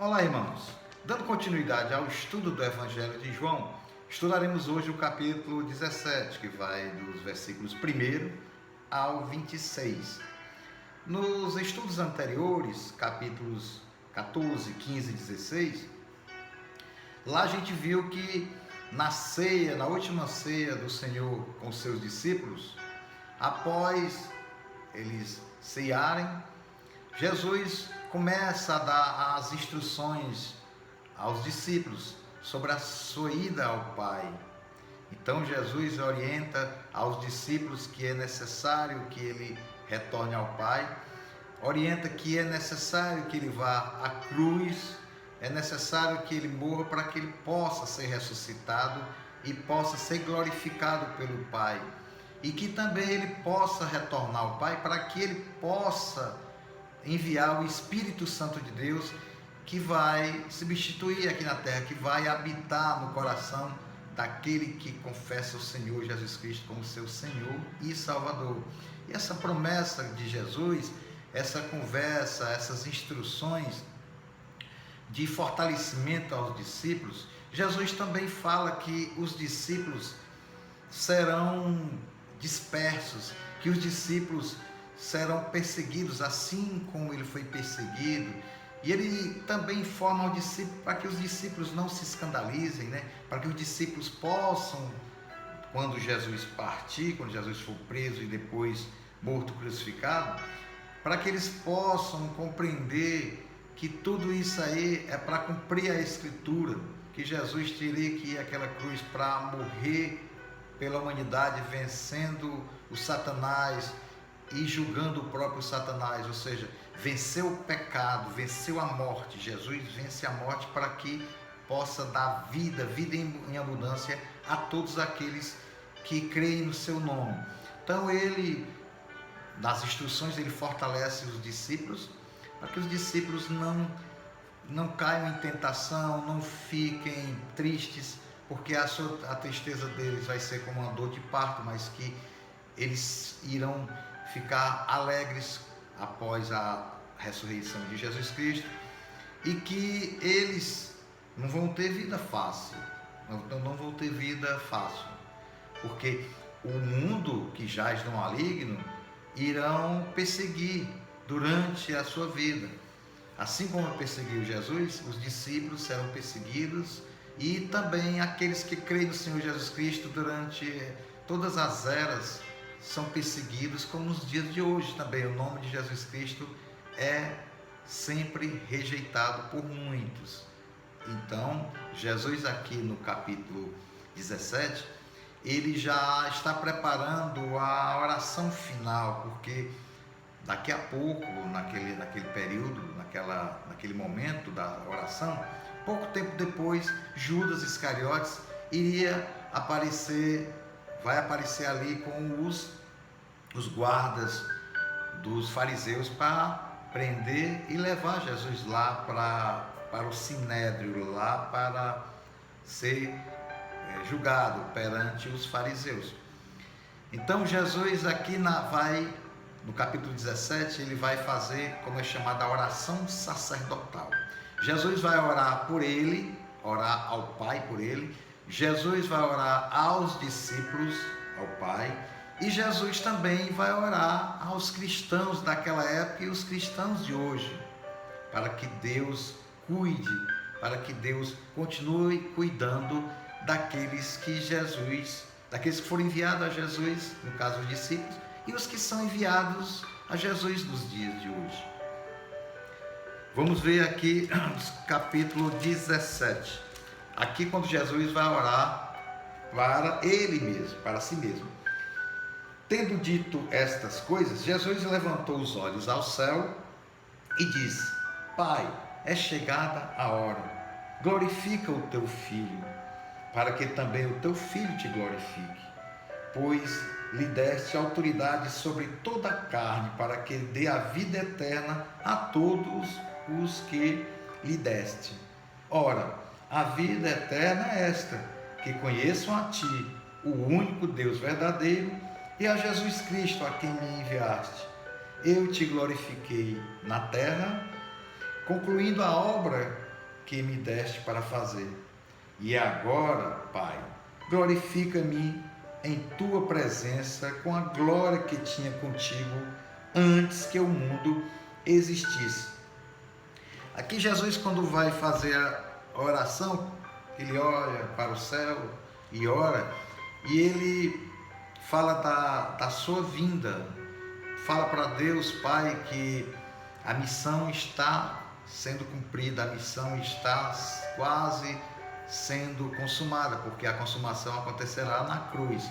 Olá, irmãos. Dando continuidade ao estudo do Evangelho de João, estudaremos hoje o capítulo 17, que vai dos versículos 1 ao 26. Nos estudos anteriores, capítulos 14, 15 e 16, lá a gente viu que na última ceia do Senhor com os seus discípulos, após eles cearem, Jesus começa a dar as instruções aos discípulos sobre a sua ida ao Pai. Então Jesus orienta aos discípulos que é necessário que ele retorne ao Pai, orienta que é necessário que ele vá à cruz, é necessário que ele morra para que ele possa ser ressuscitado e possa ser glorificado pelo Pai, e que também ele possa retornar ao Pai para que ele possa enviar o Espírito Santo de Deus, que vai substituir aqui na terra, que vai habitar no coração daquele que confessa o Senhor Jesus Cristo como seu Senhor e Salvador. E essa promessa de Jesus, essa conversa, essas instruções de fortalecimento aos discípulos, Jesus também fala que os discípulos serão dispersos, que os discípulos serão perseguidos assim como ele foi perseguido. E ele também informa ao discípulo para que os discípulos não se escandalizem, para que os discípulos possam, quando Jesus partir, quando Jesus for preso e depois morto, crucificado, para que eles possam compreender que tudo isso aí é para cumprir a Escritura, que Jesus teria que ir àquela cruz para morrer pela humanidade, vencendo o Satanás e julgando o próprio Satanás, ou seja, venceu o pecado, venceu a morte. Jesus vence a morte para que possa dar vida em abundância a todos aqueles que creem no seu nome. Então ele, nas instruções, ele fortalece os discípulos para que os discípulos não caiam em tentação, não fiquem tristes, porque a tristeza deles vai ser como uma dor de parto, mas que eles irão ficar alegres após a ressurreição de Jesus Cristo, e que eles não vão ter vida fácil, não vão ter vida fácil, porque o mundo que jaz no maligno irão perseguir durante a sua vida. Assim como perseguiu Jesus, os discípulos serão perseguidos, e também aqueles que creem no Senhor Jesus Cristo durante todas as eras são perseguidos, como nos dias de hoje também. O nome de Jesus Cristo é sempre rejeitado por muitos. Então, Jesus aqui no capítulo 17, ele já está preparando a oração final, porque daqui a pouco, naquele período, naquele momento da oração, pouco tempo depois, Judas Iscariotes vai aparecer ali com os guardas dos fariseus para prender e levar Jesus lá para o sinédrio, lá para ser julgado perante os fariseus. Então Jesus aqui no capítulo 17, ele vai fazer como é chamada a oração sacerdotal. Jesus vai orar por ele, orar ao Pai por ele. Jesus vai orar aos discípulos, ao Pai, e Jesus também vai orar aos cristãos daquela época e os cristãos de hoje, para que Deus cuide, para que Deus continue cuidando daqueles que foram enviados a Jesus, no caso os discípulos, e os que são enviados a Jesus nos dias de hoje. Vamos ver aqui capítulo 17. Aqui quando Jesus vai orar para ele mesmo, para si mesmo. Tendo dito estas coisas, Jesus levantou os olhos ao céu e disse: Pai, é chegada a hora, glorifica o teu Filho, para que também o teu Filho te glorifique, pois lhe deste autoridade sobre toda a carne, para que dê a vida eterna a todos os que lhe deste. Ora, a vida eterna é esta, que conheçam a ti, o único Deus verdadeiro, e a Jesus Cristo, a quem me enviaste. Eu te glorifiquei na terra, concluindo a obra que me deste para fazer. E agora, Pai, glorifica-me em tua presença com a glória que tinha contigo antes que o mundo existisse. Aqui Jesus, quando vai fazer a oração, ele olha para o céu e ora, e ele fala da sua vinda, fala para Deus Pai que a missão está sendo cumprida, a missão está quase sendo consumada, porque a consumação acontecerá na cruz.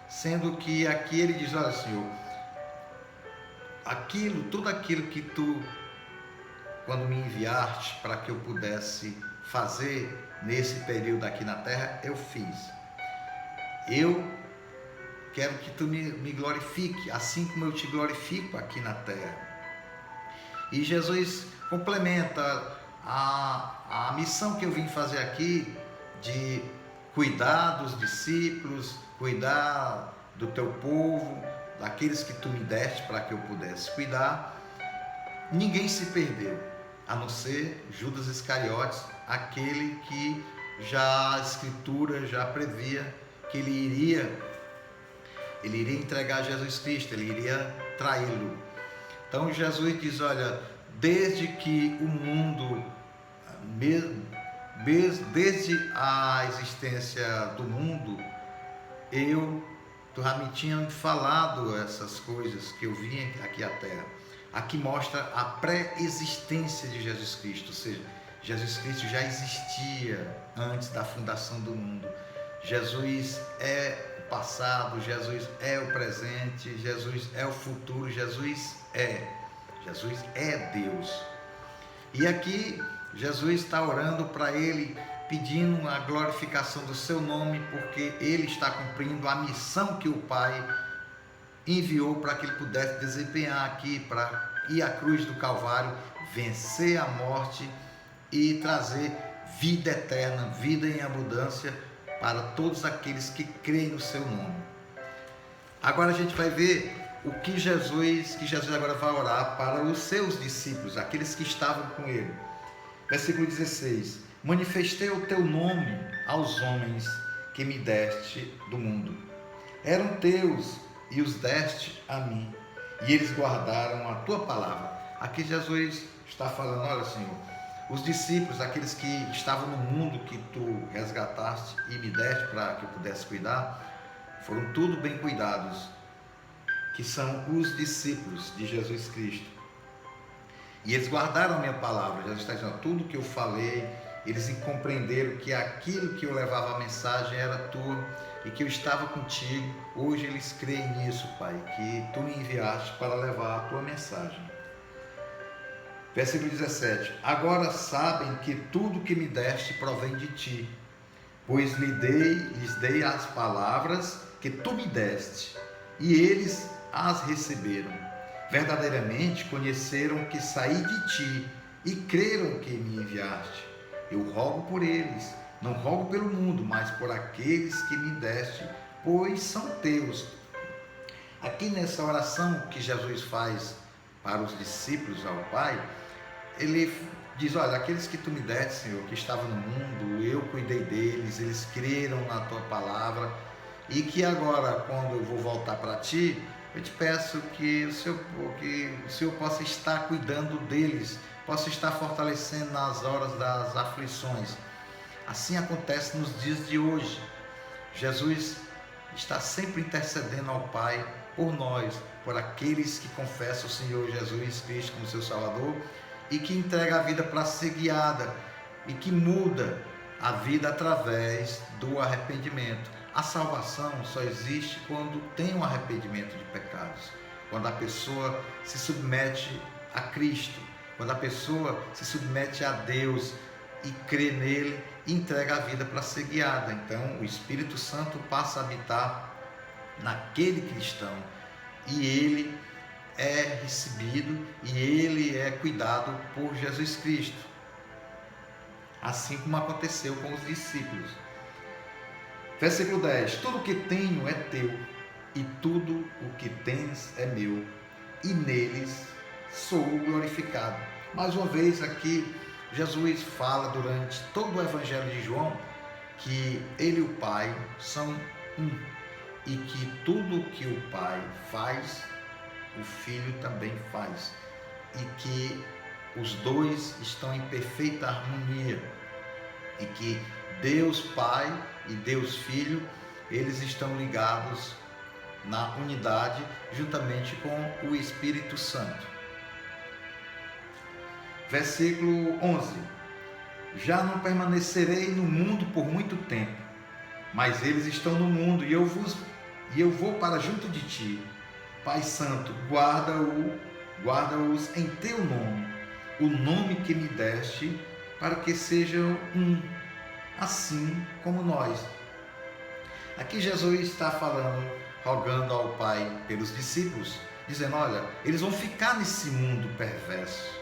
Sendo que aqui ele diz: olha, Senhor, tudo aquilo que tu, quando me enviaste para que eu pudesse fazer nesse período aqui na terra, eu fiz. Eu quero que tu me glorifique, assim como eu te glorifico aqui na terra. E Jesus complementa a missão que eu vim fazer aqui, de cuidar dos discípulos, cuidar do teu povo, daqueles que tu me deste para que eu pudesse cuidar. Ninguém se perdeu, a não ser Judas Iscariotes, aquele que já a Escritura já previa que ele iria entregar Jesus Cristo, ele iria traí-lo. Então Jesus diz: olha, desde que o mundo, desde a existência do mundo, tu já me tinha falado essas coisas que eu vim aqui à Terra. Aqui mostra a pré-existência de Jesus Cristo, ou seja, Jesus Cristo já existia antes da fundação do mundo. Jesus é o passado, Jesus é o presente, Jesus é o futuro, Jesus é Deus. E aqui Jesus está orando para ele, pedindo a glorificação do seu nome, porque ele está cumprindo a missão que o Pai enviou para que ele pudesse desempenhar aqui, para ir à cruz do Calvário, vencer a morte e trazer vida eterna, vida em abundância para todos aqueles que creem no seu nome. Agora a gente vai ver o que Jesus agora vai orar para os seus discípulos, aqueles que estavam com ele. Versículo 16: manifestei o teu nome aos homens que me deste do mundo. Eram teus e os deste a mim, e eles guardaram a tua palavra. Aqui Jesus está falando: olha, Senhor, os discípulos, aqueles que estavam no mundo que tu resgataste e me deste para que eu pudesse cuidar, foram tudo bem cuidados, que são os discípulos de Jesus Cristo. E eles guardaram a minha palavra. Jesus está dizendo: tudo que eu falei, eles compreenderam que aquilo que eu levava a mensagem era tua e que eu estava contigo. Hoje eles creem nisso, Pai, que tu me enviaste para levar a tua mensagem. Versículo 17: agora sabem que tudo que me deste provém de ti, pois lhes dei as palavras que tu me deste, e eles as receberam. Verdadeiramente conheceram que saí de ti e creram que me enviaste. Eu rogo por eles, não rogo pelo mundo, mas por aqueles que me deste, pois são teus. Aqui nessa oração que Jesus faz para os discípulos ao Pai, ele diz: olha, aqueles que tu me deste, Senhor, que estavam no mundo, eu cuidei deles, eles creram na tua palavra, e que agora, quando eu vou voltar para ti, eu te peço que o Senhor possa estar cuidando deles, possa estar fortalecendo nas horas das aflições. Assim acontece nos dias de hoje. Jesus está sempre intercedendo ao Pai por nós, por aqueles que confessam o Senhor Jesus Cristo como seu Salvador e que entrega a vida para ser guiada e que muda a vida através do arrependimento. A salvação só existe quando tem um arrependimento de pecados, quando a pessoa se submete a Cristo, quando a pessoa se submete a Deus e crê nele e entrega a vida para ser guiada. Então o Espírito Santo passa a habitar naquele cristão e ele é recebido e ele é cuidado por Jesus Cristo, assim como aconteceu com os discípulos. Versículo 10: tudo que tenho é teu, e tudo o que tens é meu, e neles sou glorificado. Mais uma vez aqui Jesus fala durante todo o Evangelho de João que ele e o Pai são um e que tudo que o Pai faz, o Filho também faz, e que os dois estão em perfeita harmonia, e que Deus Pai e Deus Filho, eles estão ligados na unidade juntamente com o Espírito Santo. Versículo 11: já não permanecerei no mundo por muito tempo, mas eles estão no mundo e eu vou para junto de ti. Pai Santo, guarda-os em teu nome, o nome que me deste, para que sejam um, assim como nós. Aqui Jesus está falando, rogando ao Pai pelos discípulos, dizendo: olha, eles vão ficar nesse mundo perverso.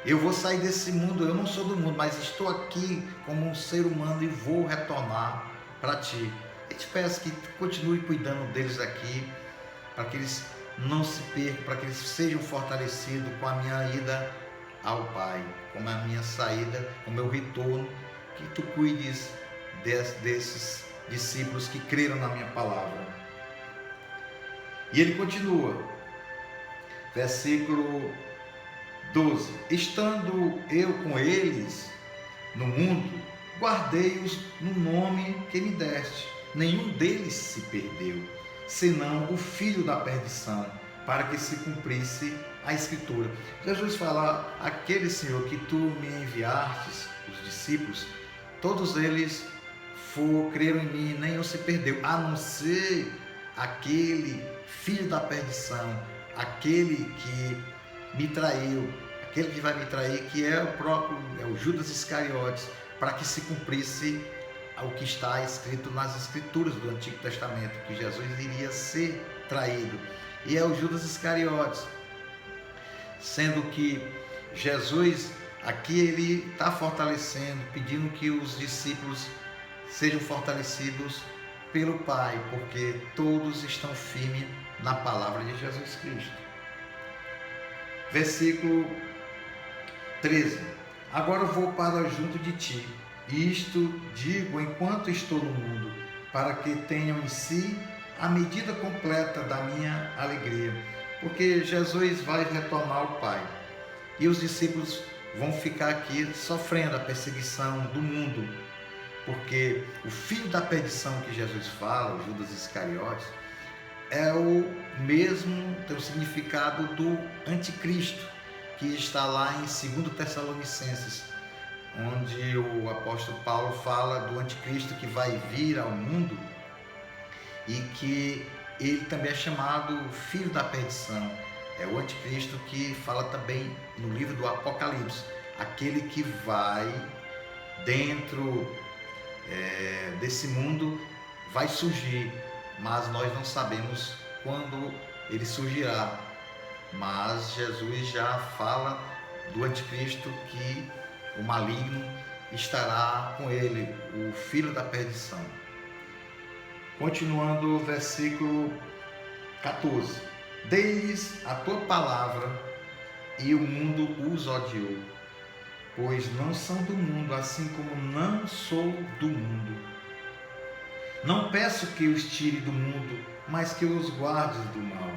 Eu vou sair desse mundo, eu não sou do mundo, mas estou aqui como um ser humano e vou retornar para ti. Eu te peço que continue cuidando deles aqui, para que eles não se percam, para que eles sejam fortalecidos com a minha ida ao Pai, com a minha saída, com o meu retorno, que tu cuides desses discípulos que creram na minha palavra. E ele continua, versículo 12: estando eu com eles no mundo, guardei-os no nome que me deste. Nenhum deles se perdeu, senão o filho da perdição, para que se cumprisse a Escritura. Jesus fala: aquele Senhor que tu me enviastes, os discípulos, todos eles creram em mim, nenhum se perdeu, a não ser aquele filho da perdição, aquele que me traiu, aquele que vai me trair, que é o Judas Iscariotes, para que se cumprisse o que está escrito nas Escrituras do Antigo Testamento, que Jesus iria ser traído. E é o Judas Iscariotes, sendo que Jesus aqui ele está fortalecendo, pedindo que os discípulos sejam fortalecidos pelo Pai, porque todos estão firmes na palavra de Jesus Cristo. Versículo 13: agora vou para junto de ti, e isto digo enquanto estou no mundo, para que tenham em si a medida completa da minha alegria. Porque Jesus vai retornar ao Pai, e os discípulos vão ficar aqui sofrendo a perseguição do mundo, porque o filho da perdição que Jesus fala, o Judas Iscariotes, é o mesmo, tem o significado do anticristo, que está lá em 2 Tessalonicenses, onde o apóstolo Paulo fala do anticristo que vai vir ao mundo e que ele também é chamado filho da perdição. É o anticristo que fala também no livro do Apocalipse, aquele que vai dentro desse mundo, vai surgir, mas nós não sabemos quando ele surgirá. Mas Jesus já fala do anticristo, que o maligno estará com ele, o filho da perdição. Continuando o versículo 14: dei-lhes a tua palavra e o mundo os odiou, pois não são do mundo, assim como não sou do mundo. Não peço que os tire do mundo, mas que os guardes do mal.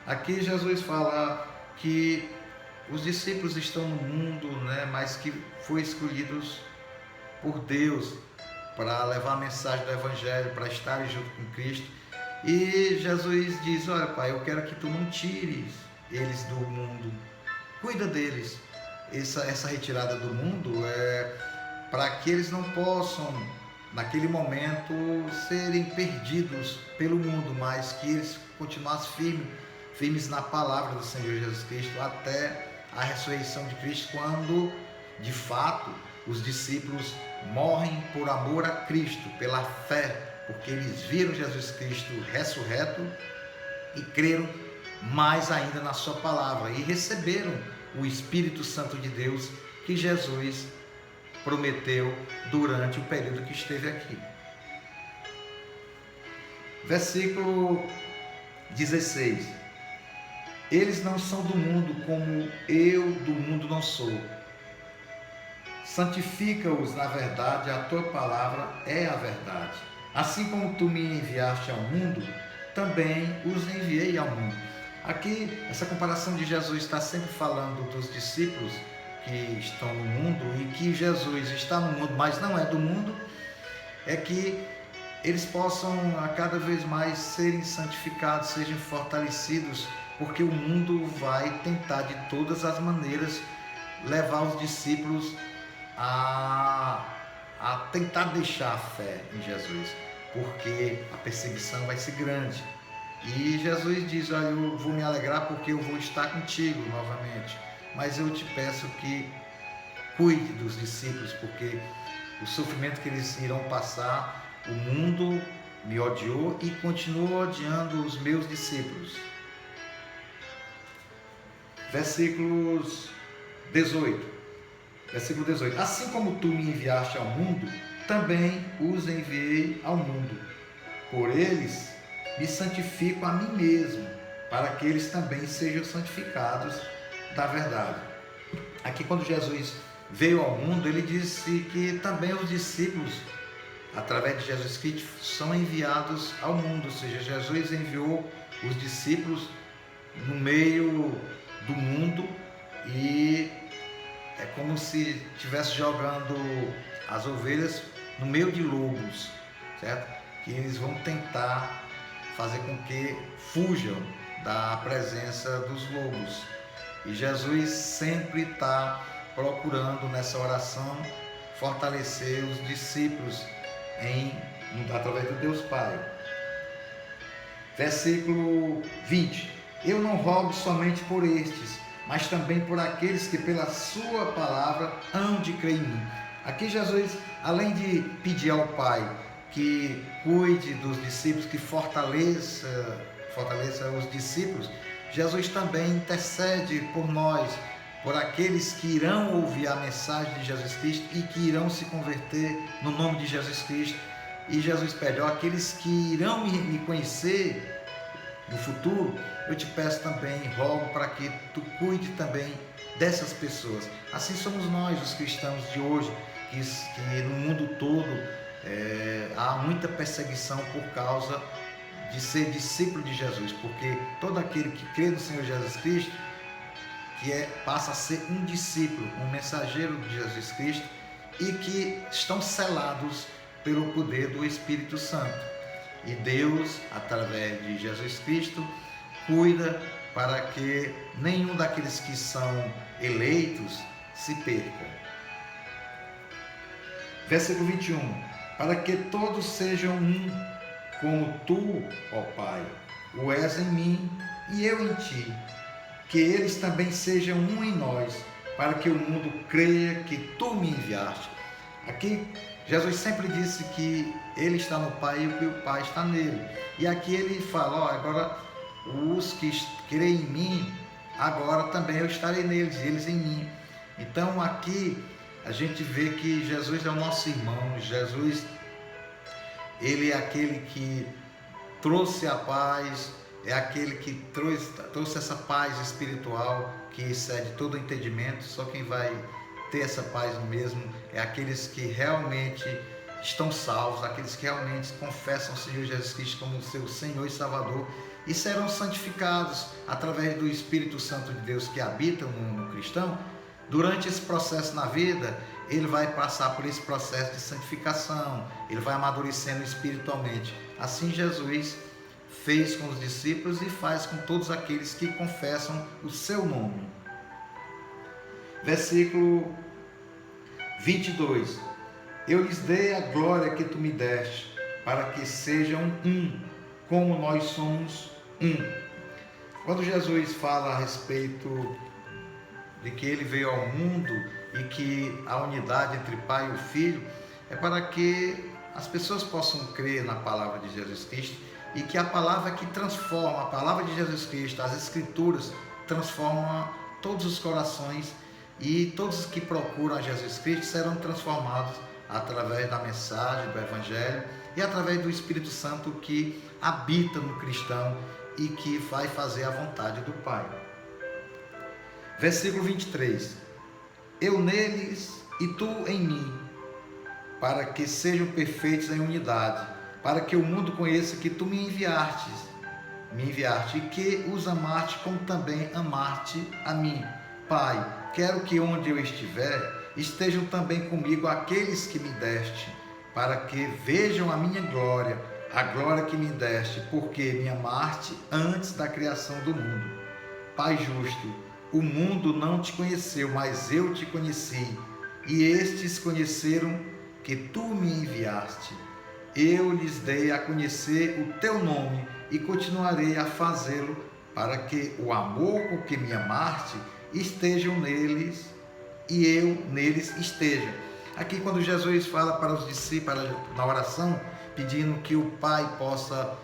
Aqui Jesus fala que os discípulos estão no mundo, mas que foram escolhidos por Deus para levar a mensagem do Evangelho, para estarem junto com Cristo. E Jesus diz: olha, Pai, eu quero que tu não tires eles do mundo, cuida deles. Essa retirada do mundo é para que eles não possam, naquele momento, serem perdidos pelo mundo, mas que eles continuassem firmes na palavra do Senhor Jesus Cristo até a ressurreição de Cristo, quando de fato os discípulos morrem por amor a Cristo, pela fé, porque eles viram Jesus Cristo ressurreto e creram mais ainda na sua palavra e receberam o Espírito Santo de Deus que Jesus prometeu durante o período que esteve aqui. Versículo 16: eles não são do mundo, como eu do mundo não sou. santifica-os na verdade, a tua palavra é a verdade. Assim como tu me enviaste ao mundo, também os enviei ao mundo. Aqui, essa comparação de Jesus está sempre falando dos discípulos que estão no mundo e que Jesus está no mundo, mas não é do mundo, é que eles possam a cada vez mais serem santificados, sejam fortalecidos, porque o mundo vai tentar de todas as maneiras levar os discípulos a tentar deixar a fé em Jesus, porque a perseguição vai ser grande. E Jesus diz: olha, eu vou me alegrar porque eu vou estar contigo novamente, mas eu te peço que cuide dos discípulos, porque o sofrimento que eles irão passar, o mundo me odiou e continua odiando os meus discípulos. Versículo 18. Assim como tu me enviaste ao mundo, também os enviei ao mundo. Por eles me santifico a mim mesmo, para que eles também sejam santificados da verdade. Aqui, quando Jesus veio ao mundo, ele disse que também os discípulos, através de Jesus Cristo, são enviados ao mundo. Ou seja, Jesus enviou os discípulos no meio do mundo e é como se estivesse jogando as ovelhas no meio de lobos, certo? Que eles vão tentar fazer com que fujam da presença dos lobos. E Jesus sempre está procurando nessa oração fortalecer os discípulos através do Deus Pai. Versículo 20. Eu não rogo somente por estes, mas também por aqueles que pela sua palavra hão de crer em mim. Aqui Jesus, além de pedir ao Pai que cuide dos discípulos, que fortaleça os discípulos, Jesus também intercede por nós, por aqueles que irão ouvir a mensagem de Jesus Cristo e que irão se converter no nome de Jesus Cristo. E Jesus pede: aqueles que irão me conhecer no futuro, eu te peço também, rogo para que tu cuide também dessas pessoas. Assim somos nós, os cristãos de hoje, que no mundo todo há muita perseguição por causa de ser discípulo de Jesus, porque todo aquele que crê no Senhor Jesus Cristo, passa a ser um discípulo, um mensageiro de Jesus Cristo, e que estão selados pelo poder do Espírito Santo. E Deus, através de Jesus Cristo, cuida para que nenhum daqueles que são eleitos se perca. Versículo 21. Para que todos sejam um, como tu, ó Pai, o és em mim e eu em ti, que eles também sejam um em nós, para que o mundo creia que tu me enviaste. Aqui Jesus sempre disse que ele está no Pai e que o Pai está nele. E aqui ele fala: agora os que creem em mim, agora também eu estarei neles, e eles em mim. Então aqui a gente vê que Jesus é o nosso irmão. Jesus, ele é aquele que trouxe a paz, é aquele que trouxe essa paz espiritual que excede todo o entendimento. Só quem vai ter essa paz mesmo é aqueles que realmente estão salvos, aqueles que realmente confessam o Senhor Jesus Cristo como seu Senhor e Salvador, e serão santificados através do Espírito Santo de Deus que habita no cristão. Durante esse processo na vida, ele vai passar por esse processo de santificação, ele vai amadurecendo espiritualmente. Assim Jesus fez com os discípulos e faz com todos aqueles que confessam o seu nome. Versículo 22. Eu lhes dei a glória que tu me deste, para que sejam um, como nós somos um. Quando Jesus fala a respeito de que ele veio ao mundo e que a unidade entre Pai e o Filho é para que as pessoas possam crer na palavra de Jesus Cristo, e que a palavra que transforma, a palavra de Jesus Cristo, as Escrituras, transformam todos os corações, e todos que procuram a Jesus Cristo serão transformados através da mensagem do Evangelho e através do Espírito Santo que habita no cristão e que vai fazer a vontade do Pai. Versículo 23. Eu neles e tu em mim, para que sejam perfeitos em unidade, para que o mundo conheça que tu me enviaste, e que os amaste como também amaste a mim. Pai, quero que onde eu estiver, estejam também comigo aqueles que me deste, para que vejam a minha glória, a glória que me deste, porque me amaste antes da criação do mundo. Pai justo, o mundo não te conheceu, mas eu te conheci, e estes conheceram que tu me enviaste. Eu lhes dei a conhecer o teu nome e continuarei a fazê-lo, para que o amor com que me amaste estejam neles e eu neles esteja. Aqui quando Jesus fala para os discípulos na oração, pedindo que o Pai possa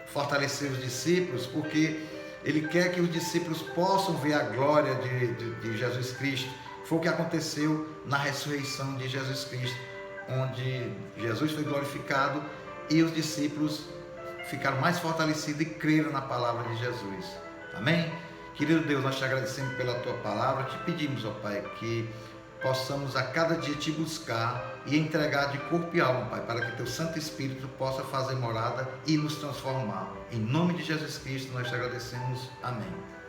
fortalecer os discípulos, porque Ele quer que os discípulos possam ver a glória de Jesus Cristo. Foi o que aconteceu na ressurreição de Jesus Cristo, onde Jesus foi glorificado e os discípulos ficaram mais fortalecidos e creram na palavra de Jesus. Amém? Querido Deus, nós te agradecemos pela tua palavra, te pedimos, ó Pai, que possamos a cada dia te buscar e entregar de corpo e alma, Pai, para que teu Santo Espírito possa fazer morada e nos transformar. Em nome de Jesus Cristo nós te agradecemos. Amém.